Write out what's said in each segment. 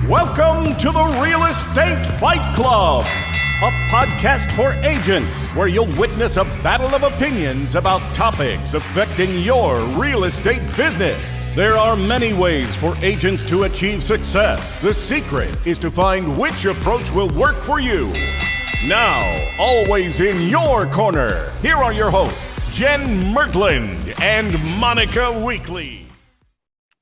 Welcome to the Real Estate Fight Club, a podcast for agents where you'll witness a battle of opinions about topics affecting your real estate business. There are many ways for agents to achieve success. The secret is to find which approach will work for you. Now, always in your corner, here are your hosts, Jen Mertland and Monica Weekly.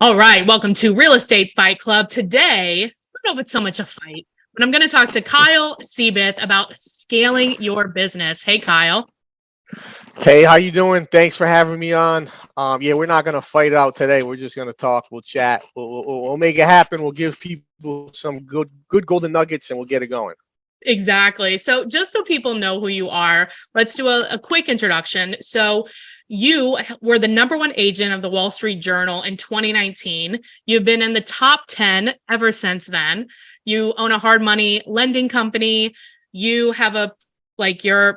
All right, welcome to Real Estate Fight Club. Today, I don't know if it's so much a fight, but I'm going to talk to Kyle Seyboth about scaling your business. Hey, Kyle. Hey, how you doing? Thanks for having me on. We're not going to fight out today. We're just going to talk. We'll chat. We'll make it happen. We'll give people some good golden nuggets, and we'll get it going. Exactly. So just so people know who you are, let's do a quick introduction. So you were the number one agent of the Wall Street Journal in 2019. You've been in the top 10 ever since then. You own a hard money lending company. You have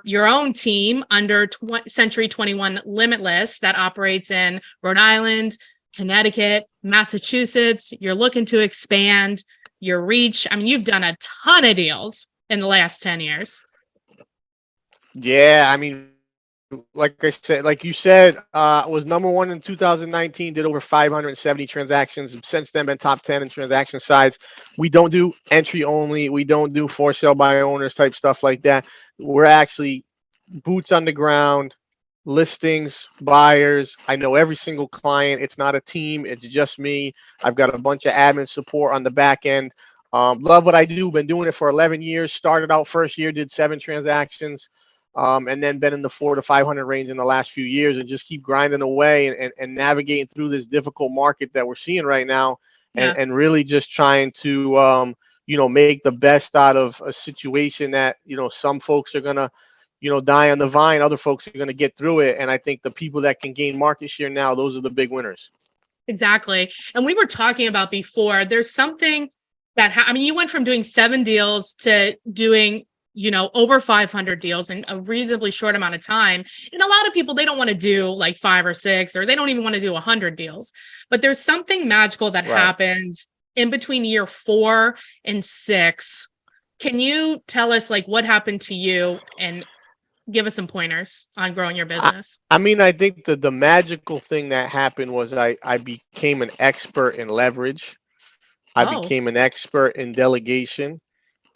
your own team under Century 21 Limitless that operates in Rhode Island, Connecticut, Massachusetts. You're looking to expand your reach. I mean, you've done a ton of deals in the last 10 years. Yeah, I mean, like you said, I was number one in 2019, did over 570 transactions. Since then, been top 10 in transaction size. We don't do entry only. We don't do for sale by owners type stuff like that. We're actually boots on the ground, listings, buyers. I know every single client. It's not a team. It's just me. I've got a bunch of admin support on the back end. Love what I do. Been doing it for 11 years. Started out first year, did 7 transactions, and then been in the 400 to 500 range in the last few years, and just keep grinding away and navigating through this difficult market that we're seeing right now, and really just trying to make the best out of a situation that some folks are gonna die on the vine. Other folks are gonna get through it, and I think the people that can gain market share now, those are the big winners. Exactly. And we were talking about before. There's something that you went from doing 7 deals to doing, over 500 deals in a reasonably short amount of time. And a lot of people, they don't want to do like 5 or 6, or they don't even want to do 100 deals. But there's something magical that happens in between year 4 and 6. Can you tell us what happened to you and give us some pointers on growing your business? I think the magical thing that happened was I became an expert in leverage. I became an expert in delegation,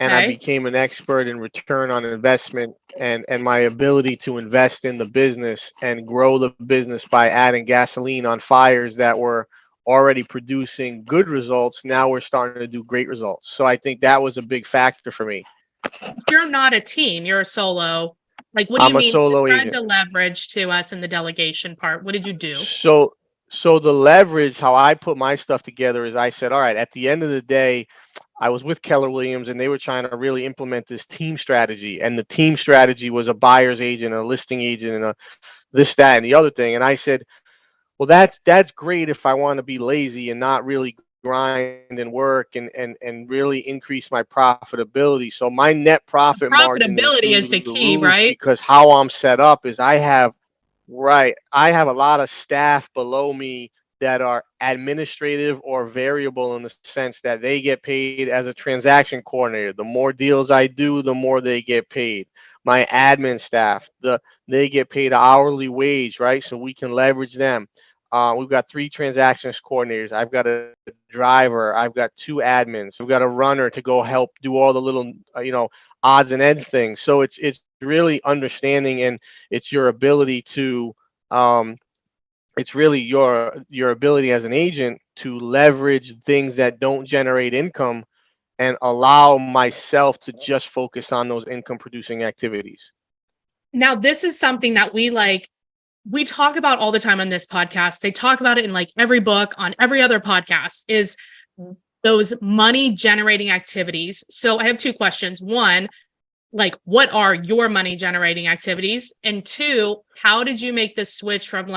and I became an expert in return on investment and my ability to invest in the business and grow the business by adding gasoline on fires that were already producing good results. Now we're starting to do great results. So I think that was a big factor for me. You're not a team. You're a solo. What do you mean? Describe the leverage to us in the delegation part. What did you do? So the leverage, how I put my stuff together is I said, all right, at the end of the day, I was with Keller Williams and they were trying to really implement this team strategy. And the team strategy was a buyer's agent, a listing agent, and this, that, and the other thing. And I said, well, that's great if I want to be lazy and not really grind and work and really increase my profitability. So my net profit margin is the key, right? Because how I'm set up is I have a lot of staff below me that are administrative or variable in the sense that they get paid as a transaction coordinator. The more deals I do, the more they get paid. My admin staff, they get paid an hourly wage, right? So we can leverage them. We've got 3 transactions coordinators. I've got a driver. I've got 2 admins. We've got a runner to go help do all the little, odds and ends things. So it's really understanding, and it's your ability to it's really your ability as an agent to leverage things that don't generate income and allow myself to just focus on those income producing activities. Now, this is something that we talk about all the time on this podcast. They talk about it in every book, on every other podcast, is those money generating activities. So I have 2 questions. One, what are your money generating activities? And 2, how did you make the switch from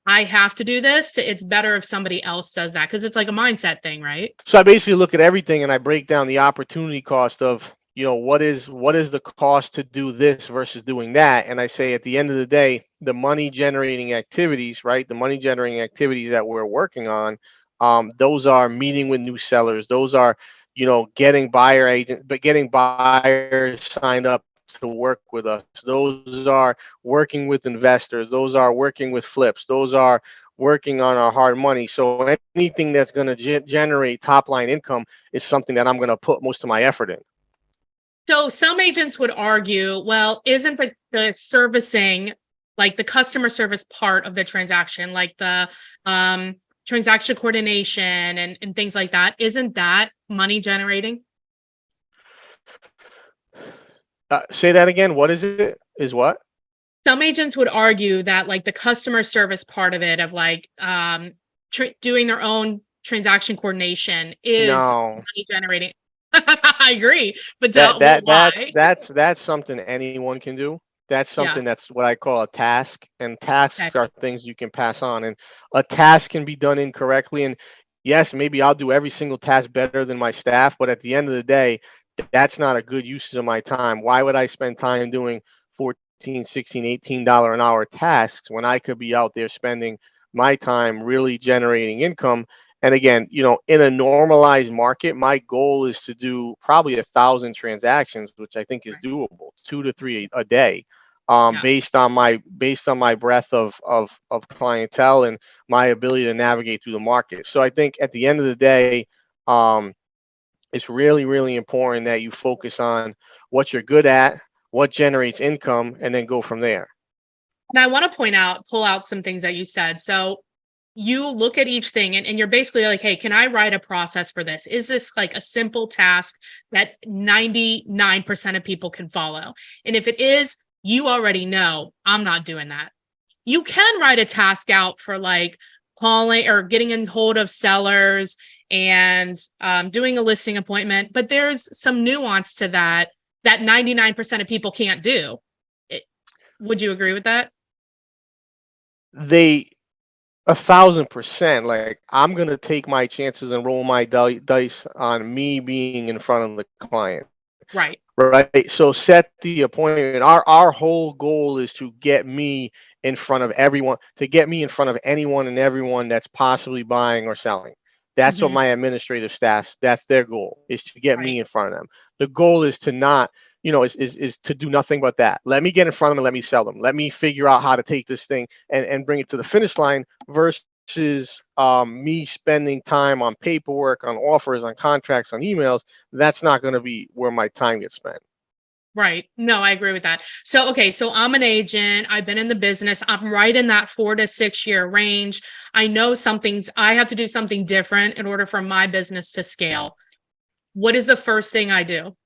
I have to do this to it's better if somebody else does that? Because it's a mindset thing, right? So I basically look at everything and I break down the opportunity cost of, what is the cost to do this versus doing that? And I say at the end of the day, the money generating activities, right? The money generating activities that we're working on, those are meeting with new sellers. Those are getting buyers signed up to work with us. Those are working with investors. Those are working with flips. Those are working on our hard money. So anything that's going to generate top line income is something that I'm going to put most of my effort in. So some agents would argue, well, isn't the servicing, like the customer service part of the transaction, like the transaction coordination and things like that, isn't that money generating? Say that again. What is it? Is what? Some agents would argue that like the customer service part of it, of like doing their own transaction coordination, is No. money generating. I agree, but why? That's something anyone can do. That's Yeah. something that's what I call a task, and Okay. tasks are things you can pass on. And a task can be done incorrectly. And yes, maybe I'll do every single task better than my staff, but at the end of the day, that's not a good use of my time. Why would I spend time doing 14, 16, $18 an hour tasks when I could be out there spending my time really generating income? And again, in a normalized market, my goal is to do probably 1,000 transactions, which I think is doable, 2 to 3 a day, Yeah. based on my breadth of clientele and my ability to navigate through the market. So I think at the end of the day, um, it's really, really important that you focus on what you're good at, what generates income, and then go from there. And I want to pull out some things that you said. So you look at each thing and you're basically like, hey, can I write a process for this? Is this like a simple task that 99% of people can follow? And if it is, you already know I'm not doing that. You can write a task out for like calling or getting in hold of sellers and doing a listing appointment, but there's some nuance to that 99% of people can't do. Would you agree with that? They 1,000%. Like, I'm gonna take my chances and roll my dice on me being in front of the client. Right. Right. So set the appointment. Our whole goal is to get me in front of everyone, to get me in front of anyone and everyone that's possibly buying or selling. That's what Hmm. my administrative staff, that's their goal, is to get Right. me in front of them. The goal is to not, is to do nothing but that. Let me get in front of them and let me sell them. Let me figure out how to take this thing and bring it to the finish line versus me spending time on paperwork, on offers, on contracts, on emails. That's not going to be where my time gets spent. Right. No, I agree with that. So, okay. So I'm an agent. I've been in the business. I'm right in that 4 to 6 year range. I know I have to do something different in order for my business to scale. What is the first thing I do?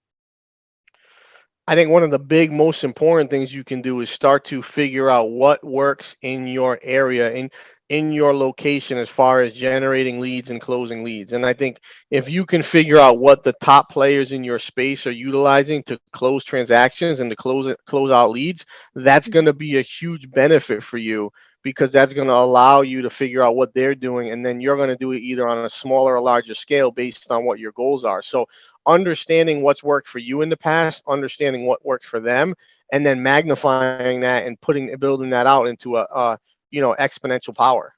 I think one of the most important things you can do is start to figure out what works in your area, in your location, as far as generating leads and closing leads. And I think if you can figure out what the top players in your space are utilizing to close transactions and to close out leads, that's going to be a huge benefit for you, because that's going to allow you to figure out what they're doing, and then you're going to do it either on a smaller or larger scale based on what your goals are. So understanding what's worked for you in the past, understanding what worked for them, and then magnifying that and building that out into a exponential power.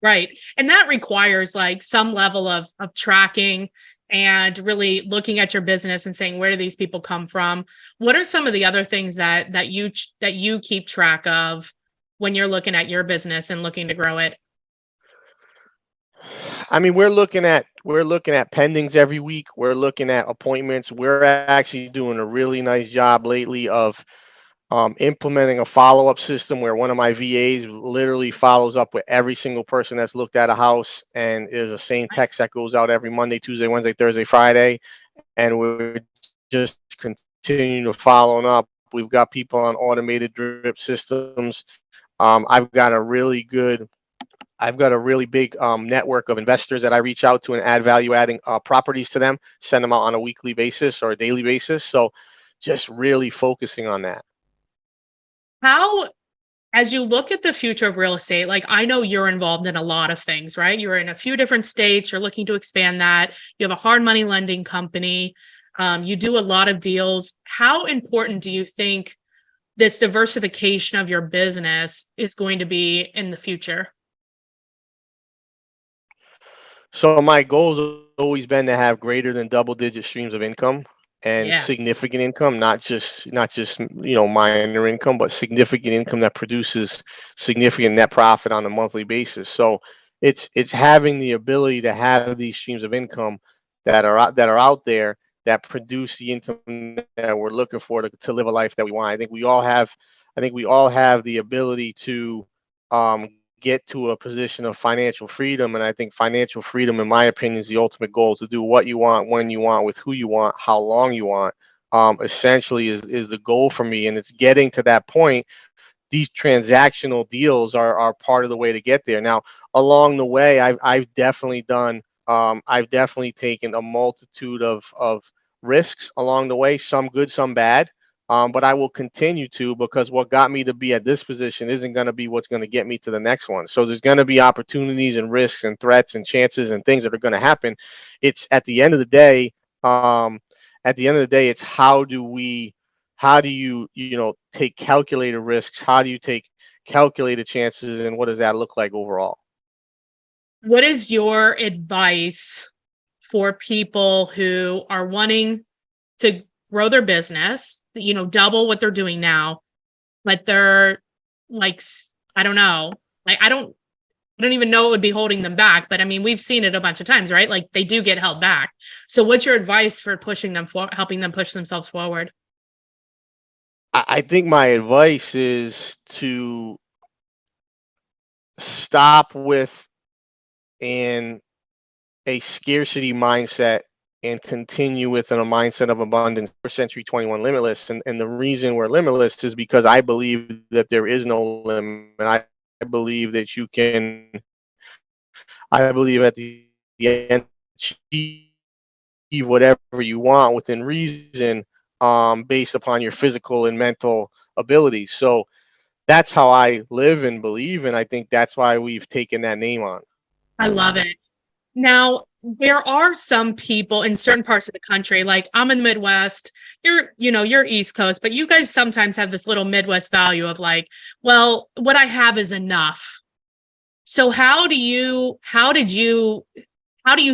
Right. And that requires like some level of tracking and really looking at your business and saying, where do these people come from? What are some of the other things that you keep track of when you're looking at your business and looking to grow it? I mean, we're looking at pendings every week. We're looking at appointments. We're actually doing a really nice job lately of implementing a follow-up system where one of my VAs literally follows up with every single person that's looked at a house, and there's a same text Nice. that goes out every Monday, Tuesday, Wednesday, Thursday, Friday, and we're just continuing to follow up. We've got people on automated drip systems. Um, I've got a really good I've got a really big network of investors that I reach out to and add value adding properties to them, send them out on a weekly basis or a daily basis. So just really focusing on that. How, as you look at the future of real estate, like I know you're involved in a lot of things, right? You're in a few different states, you're looking to expand that. You have a hard money lending company. You do a lot of deals. How important do you think this diversification of your business is going to be in the future? So my goal's always been to have greater than double-digit streams of income and Yeah. significant income, not just minor income, but significant income that produces significant net profit on a monthly basis. So it's having the ability to have these streams of income that are out there that produce the income that we're looking for to live a life that we want. I think we all have the ability to get to a position of financial freedom. And I think financial freedom, in my opinion, is the ultimate goal: to do what you want, when you want, with who you want, how long you want. Essentially, is the goal for me, and it's getting to that point. These transactional deals are part of the way to get there. Now, along the way, I've definitely taken a multitude of risks along the way, some good, some bad. But I will continue to, because what got me to be at this position isn't going to be what's going to get me to the next one. So there's going to be opportunities and risks and threats and chances and things that are going to happen. It's at the end of the day, it's how do you take calculated risks? How do you take calculated chances, and what does that look like overall? What is your advice for people who are wanting to grow their business, double what they're doing now, but they're like, I don't know, like, I don't even know what would be holding them back, but I mean, we've seen it a bunch of times, right? Like, they do get held back. So what's your advice for helping them push themselves forward? I think my advice is to stop with an a scarcity mindset and continue with a mindset of abundance for Century 21 Limitless. And the reason we're limitless is because I believe that there is no limit. I believe that I believe at the end, achieve whatever you want within reason, based upon your physical and mental abilities. So that's how I live and believe. And I think that's why we've taken that name on. I love it. Now, there are some people in certain parts of the country, like I'm in the Midwest, you're East Coast, but you guys sometimes have this little Midwest value of like, well, what I have is enough. So how did you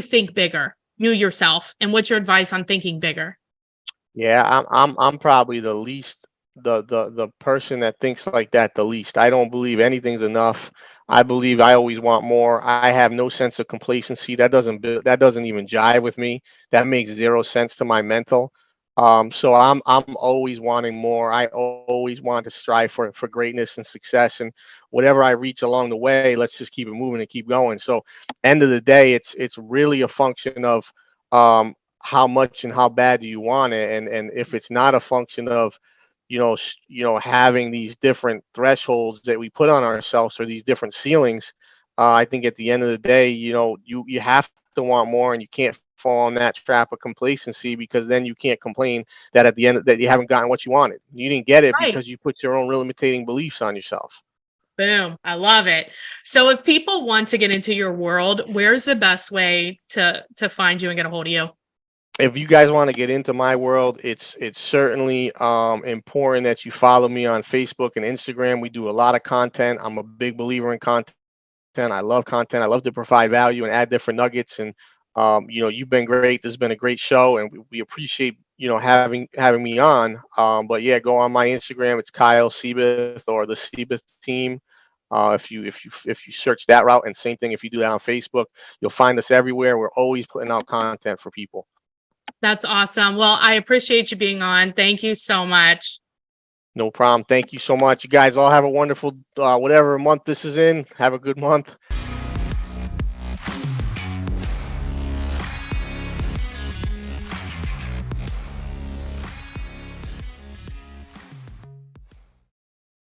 think bigger, you yourself, and what's your advice on thinking bigger? Yeah, I'm probably the person that thinks like that the least. I don't believe anything's enough. I believe I always want more. I have no sense of complacency. That doesn't even jive with me. That makes zero sense to my mental. So I'm always wanting more. I always want to strive for greatness and success, and whatever I reach along the way, let's just keep it moving and keep going. So end of the day, it's really a function of how much and how bad do you want it. And if it's not a function of having these different thresholds that we put on ourselves, or these different ceilings, I think at the end of the day, you have to want more, and you can't fall in that trap of complacency, because then you can't complain that at the end that you haven't gotten what you wanted. You didn't get it Right. because you put your own limiting beliefs on yourself. Boom. I love it. So if people want to get into your world, where's the best way to find you and get a hold of you? If you guys want to get into my world, it's certainly important that you follow me on Facebook and Instagram. We do a lot of content. I'm a big believer in content. I love content. I love to provide value and add different nuggets. And you've been great. This has been a great show, and we appreciate having me on. But yeah, go on my Instagram. It's Kyle Seyboth, or the Seyboth team. If you search that route, and same thing if you do that on Facebook, you'll find us everywhere. We're always putting out content for people. That's awesome. Well, I appreciate you being on. Thank you so much. No problem. Thank you so much. You guys all have a wonderful whatever month this is in. Have a good month.